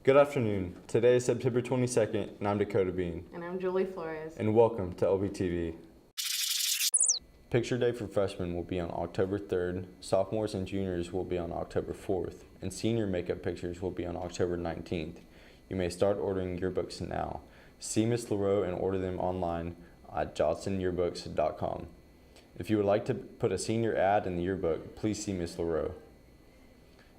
Good afternoon. Today is September 22nd, and I'm Dakota Bean. And I'm Julie Flores. And welcome to Lptv. Picture Day for freshmen will be on October 3rd, sophomores and juniors will be on October 4th, and senior makeup pictures will be on October 19th. You may start ordering yearbooks now. See Ms. LaRoe and order them online at johnsonyearbooks.com. If you would like to put a senior ad in the yearbook, please see Ms. LaRoe.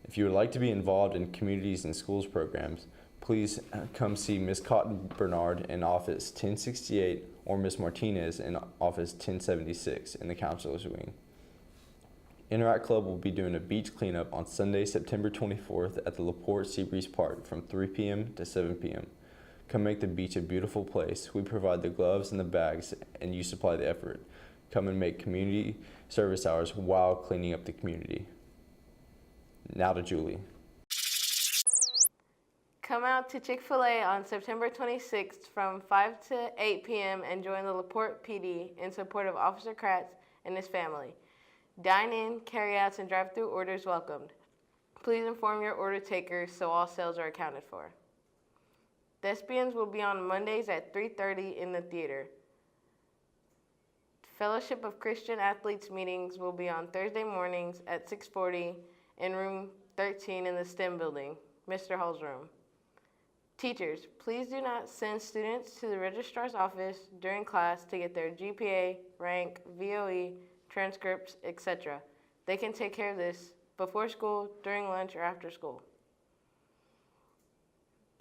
If you would like to be involved in communities and schools programs, please come see Ms. Cotton Bernard in office 1068 or Ms. Martinez in office 1076 in the counselor's wing. Interact Club will be doing a beach cleanup on Sunday, September 24th at the LaPorte Seabreeze Park from 3 p.m. to 7 p.m. Come make the beach a beautiful place. We provide the gloves and the bags, and you supply the effort. Come and make community service hours while cleaning up the community. Now to Julie. Come out to Chick-fil-A on September 26th from 5 to 8 p.m. and join the LaPorte PD in support of Officer Kratz and his family. Dine in, carry-outs, and drive-through orders welcomed. Please inform your order takers so all sales are accounted for. Thespians will be on Mondays at 3:30 in the theater. Fellowship of Christian Athletes meetings will be on Thursday mornings at 6:40 in room 13 in the STEM building, Mr. Hall's room. Teachers, please do not send students to the registrar's office during class to get their GPA, rank, VOE, transcripts, etc. They can take care of this before school, during lunch, or after school.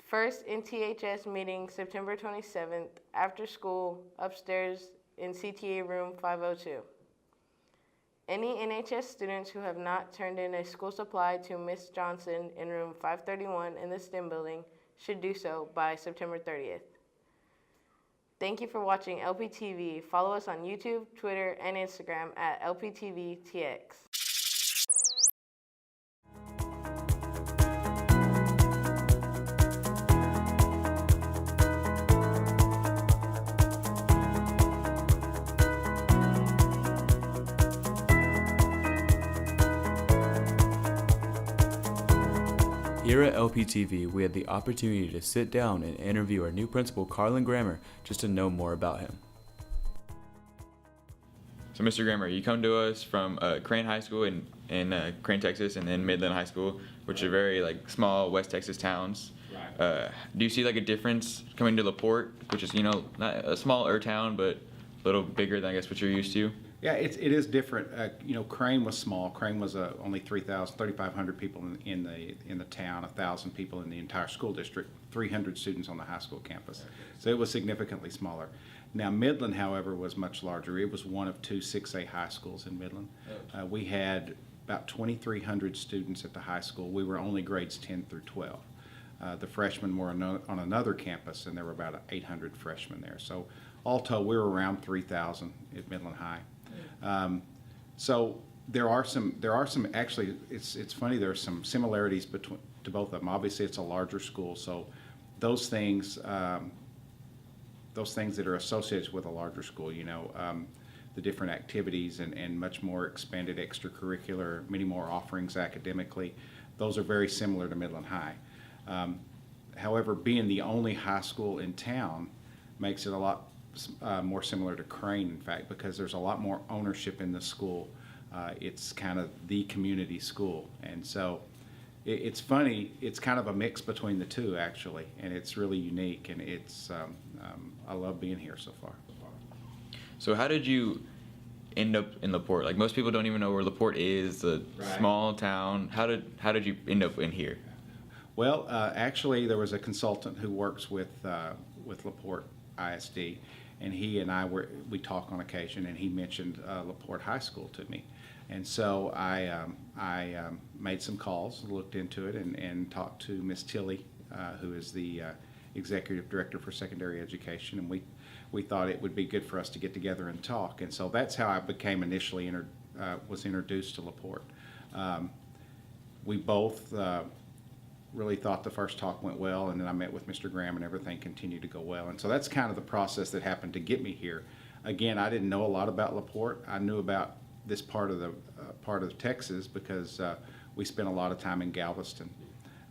First NTHS meeting September 27th, after school, upstairs in CTA room 502. Any NHS students who have not turned in a school supply to Ms. Johnson in room 531 in the STEM building should do so by September 30th. Thank you for watching Lptv. Follow us on YouTube, Twitter, and Instagram at LPTVTX. Here at Lptv, we had the opportunity to sit down and interview our new principal, Carlin Grammer, just to know more about him. So Mr. Grammer, you come to us from Crane High School in Crane, Texas, and then Midland High School, which are very small West Texas towns. Right. Do you see a difference coming to LaPorte, which is not a smaller town, but a little bigger than I guess what you're used to? Yeah, it is different. Crane was small. Crane was only 3,500 people in the town, 1,000 people in the entire school district, 300 students on the high school campus. So it was significantly smaller. Now Midland, however, was much larger. It was one of two 6A high schools in Midland. We had about 2,300 students at the high school. We were only grades 10 through 12. The freshmen were on another campus, and there were about 800 freshmen there. So all told, we were around 3,000 at Midland High. So there are some actually, it's funny, there are some similarities to both of them. Obviously it's a larger school, so those things that are associated with a larger school, the different activities and much more expanded extracurricular, many more offerings academically, those are very similar to Midland High. However, being the only high school in town makes it a lot more similar to Crane, in fact, because there's a lot more ownership in the school. It's kind of the community school, and so it's funny. It's kind of a mix between the two, actually, and it's really unique, and it's I love being here so far. So how did you end up in LaPorte? Most people don't even know where LaPorte is, a small town. How did you end up in here? Well, actually, there was a consultant who works with LaPorte ISD, and he and we talk on occasion, and he mentioned LaPorte High School to me. And so I made some calls, looked into it, and talked to Miss Tilly, who is the Executive Director for Secondary Education, and we thought it would be good for us to get together and talk. And so that's how I became initially was introduced to LaPorte. We both really thought the first talk went well, and then I met with Mr. Graham, and everything continued to go well. And so that's kind of the process that happened to get me here. Again, I didn't know a lot about LaPorte. I knew about this part of Texas because we spent a lot of time in Galveston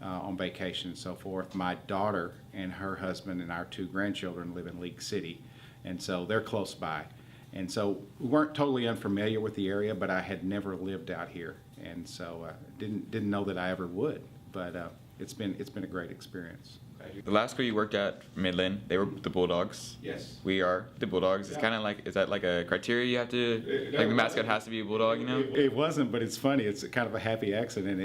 on vacation and so forth. My daughter and her husband and our 2 grandchildren live in League City, and so they're close by. And so we weren't totally unfamiliar with the area, but I had never lived out here, and so didn't know that I ever would. But it's been a great experience. The last school you worked at, Midland, they were the Bulldogs. Yes. We are the Bulldogs. It's kind of like, is that like a criteria you have to, like the mascot has to be a Bulldog, you know? It wasn't, but it's funny. It's kind of a happy accident.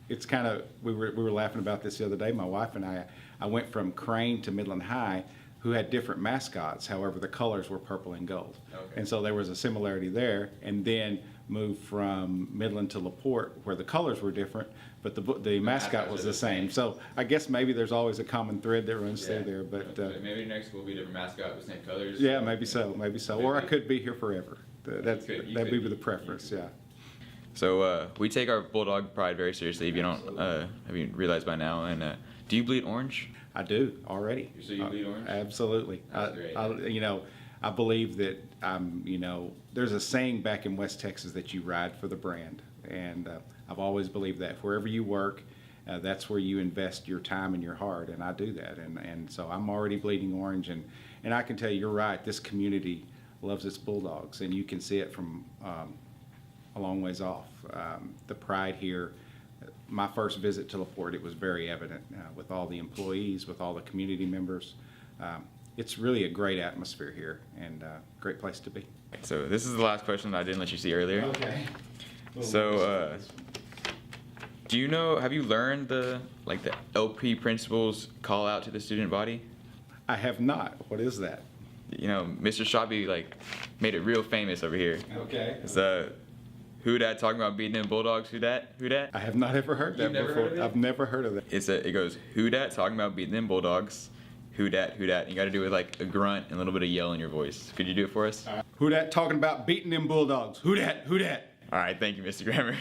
It's kind of, we were laughing about this the other day, my wife and I went from Crane to Midland High, who had different mascots. However, the colors were purple and gold. Okay. And so there was a similarity there, and then moved from Midland to LaPorte, where the colors were different, but the mascot was the same. So I guess maybe there's always a common thread that runs through there. But maybe next will be a different mascot with same colors. Yeah, maybe so. Or I could be here forever. That'd be the preference. Yeah. So we take our Bulldog pride very seriously. If you don't, have you realized by now? And do you bleed orange? I do already. So you bleed orange? Absolutely. That's great. I believe that there's a saying back in West Texas that you ride for the brand, and I've always believed that wherever you work, that's where you invest your time and your heart, and I do that, and so I'm already bleeding orange, and I can tell you, you're right. This community loves its Bulldogs, and you can see it from a long ways off. The pride here. My first visit to LaPorte, it was very evident with all the employees, with all the community members. It's really a great atmosphere here, and great place to be. So this is the last question that I didn't let you see earlier. Okay. So have you learned the LP principal's call out to the student body? I have not. What is that? Mr. Shabby made it real famous over here. Okay. So who dat talking about beating them Bulldogs? Who dat? I have not ever heard that You've never before. Heard of it? I've never heard of that. It goes, who dat talking about beating them Bulldogs? Who dat? Who dat? You got to do it with a grunt and a little bit of yell in your voice. Could you do it for us? Who dat talking about beating them Bulldogs? Who dat? Who dat? All right, thank you, Mr. Grammer.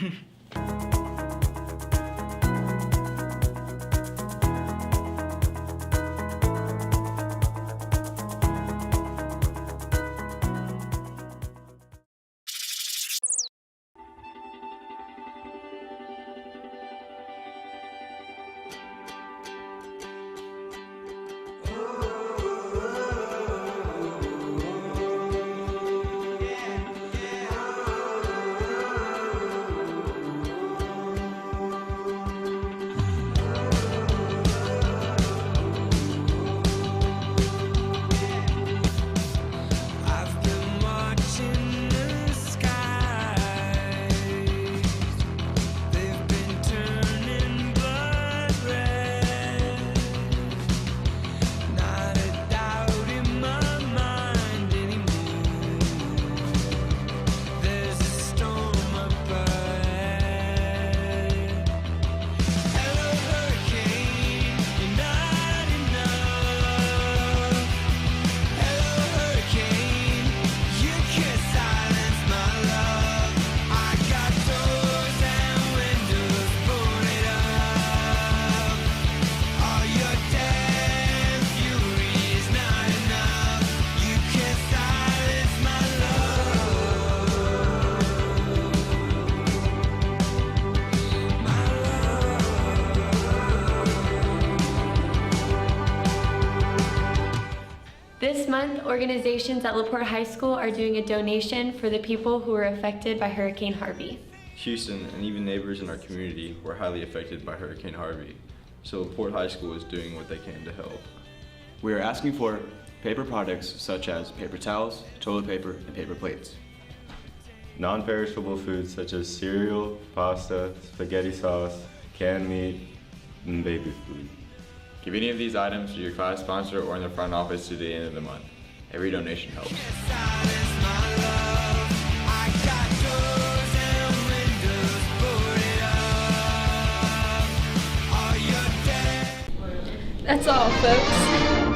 This month, organizations at LaPorte High School are doing a donation for the people who were affected by Hurricane Harvey. Houston and even neighbors in our community were highly affected by Hurricane Harvey, so LaPorte High School is doing what they can to help. We are asking for paper products such as paper towels, toilet paper, and paper plates. Non-perishable foods such as cereal, pasta, spaghetti sauce, canned meat, and baby food. Give any of these items to your class sponsor or in the front office to the end of the month. Every donation helps. That's all, folks.